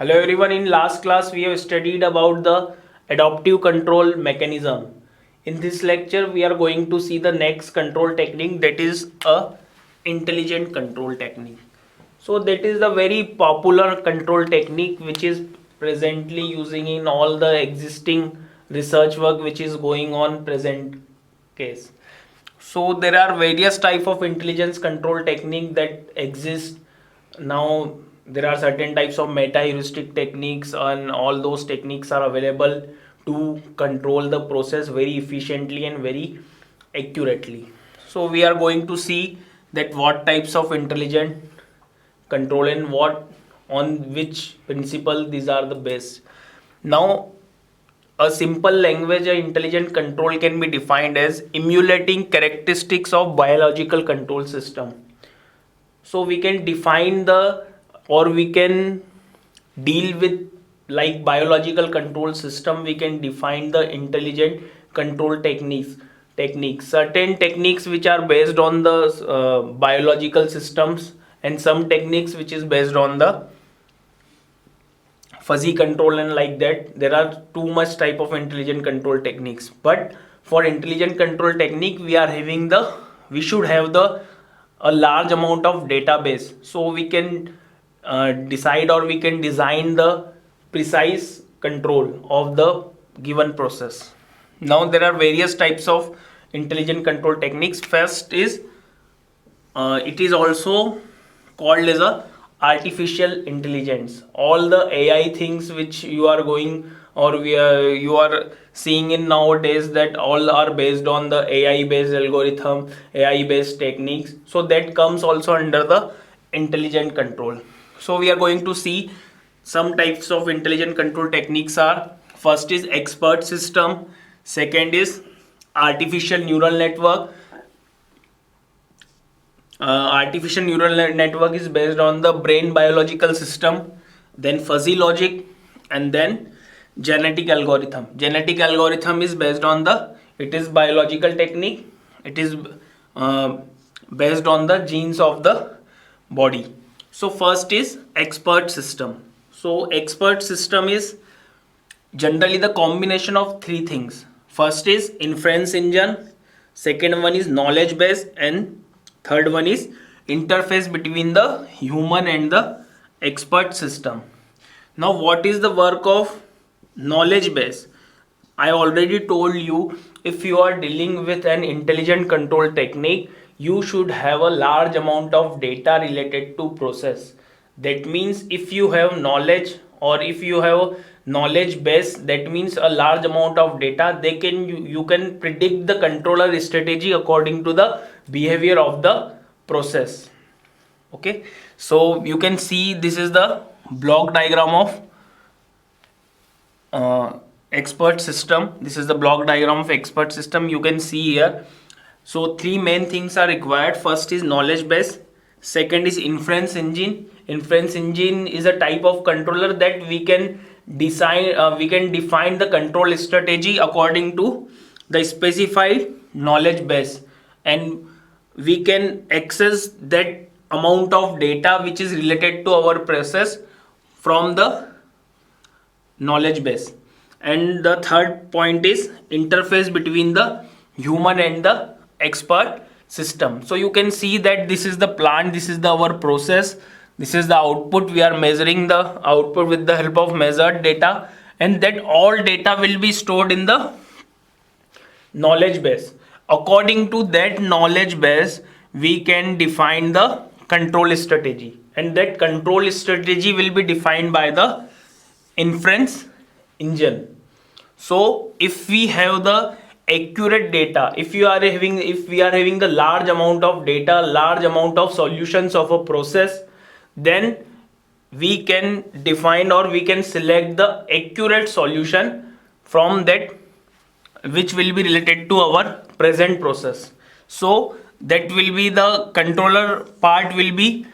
Hello everyone, in last class we have studied about the adaptive control mechanism. In this lecture we are going to see the next control technique, that is a intelligent control technique. So that is the very popular control technique which is presently using in all the existing research work which is going on present case. So there are various type of intelligence control technique that exist now. There are certain types of meta heuristic techniques, and all those techniques are available to control the process very efficiently and very accurately. So we are going to see that what types of intelligent control and what on which principle these are the best. Now a simple language or intelligent control can be defined as emulating characteristics of biological control system. So we can define the, or we can deal with, like biological control system, we can define the intelligent control techniques, certain techniques which are based on the biological systems, and some techniques which is based on the fuzzy control, and like that there are too much type of intelligent control techniques. But for intelligent control technique we should have the a large amount of database, so we can decide or we can design the precise control of the given process. Now there are various types of intelligent control techniques. First is it is also called as a artificial intelligence. All the AI things which you are going, or you are seeing in nowadays, that all are based on the AI based algorithm, AI based techniques, so that comes also under the intelligent control. So we are going to see some types of intelligent control techniques are: first is expert system, second is artificial neural network. Artificial neural network is based on the brain biological system, then fuzzy logic, and then genetic algorithm. Genetic algorithm is based on the, it is biological technique, it is uh, based on the genes of the body. So first is expert system. So expert system is generally the combination of three things. First is inference engine, second one is knowledge base, and third one is interface between the human and the expert system. Now what is the work of knowledge base? I already told you, if you are dealing with an intelligent control technique, you should have a large amount of data related to process. That means if you have knowledge, or if you have knowledge base, that means a large amount of data, they can you can predict the controller strategy according to the behavior of the process. Okay, so you can see this is the block diagram of expert system. This is the block diagram of expert system, you can see here. So three main things are required. First is knowledge base, second is inference engine. Inference engine is a type of controller that we can define the control strategy according to the specified knowledge base, and we can access that amount of data which is related to our process from the knowledge base. And the third point is interface between the human and the expert system. So you can see that this is the plant, this is the our process, this is the output. We are measuring the output with the help of measured data, and that all data will be stored in the knowledge base. According to that knowledge base, we can define the control strategy, and that control strategy will be defined by the inference engine. So if we have the accurate data, if we are having the large amount of data, large amount of solutions of a process, then we can define or we can select the accurate solution from that, which will be related to our present process. So that will be the controller part will be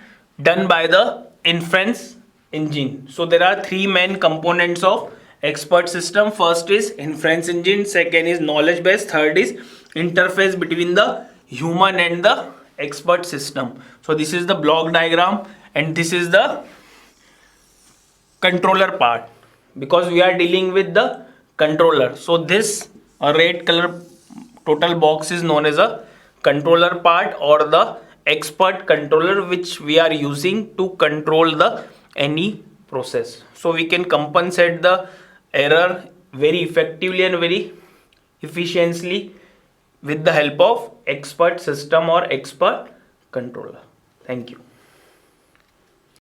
done by the inference engine. So there are three main components of expert system. First is inference engine, second is knowledge base, third is interface between the human and the expert system. So this is the block diagram, and this is the controller part, because we are dealing with the controller. So this red color total box is known as a controller part, or the expert controller, which we are using to control the any process. So we can compensate the error very effectively and very efficiently with the help of expert system or expert controller. Thank you.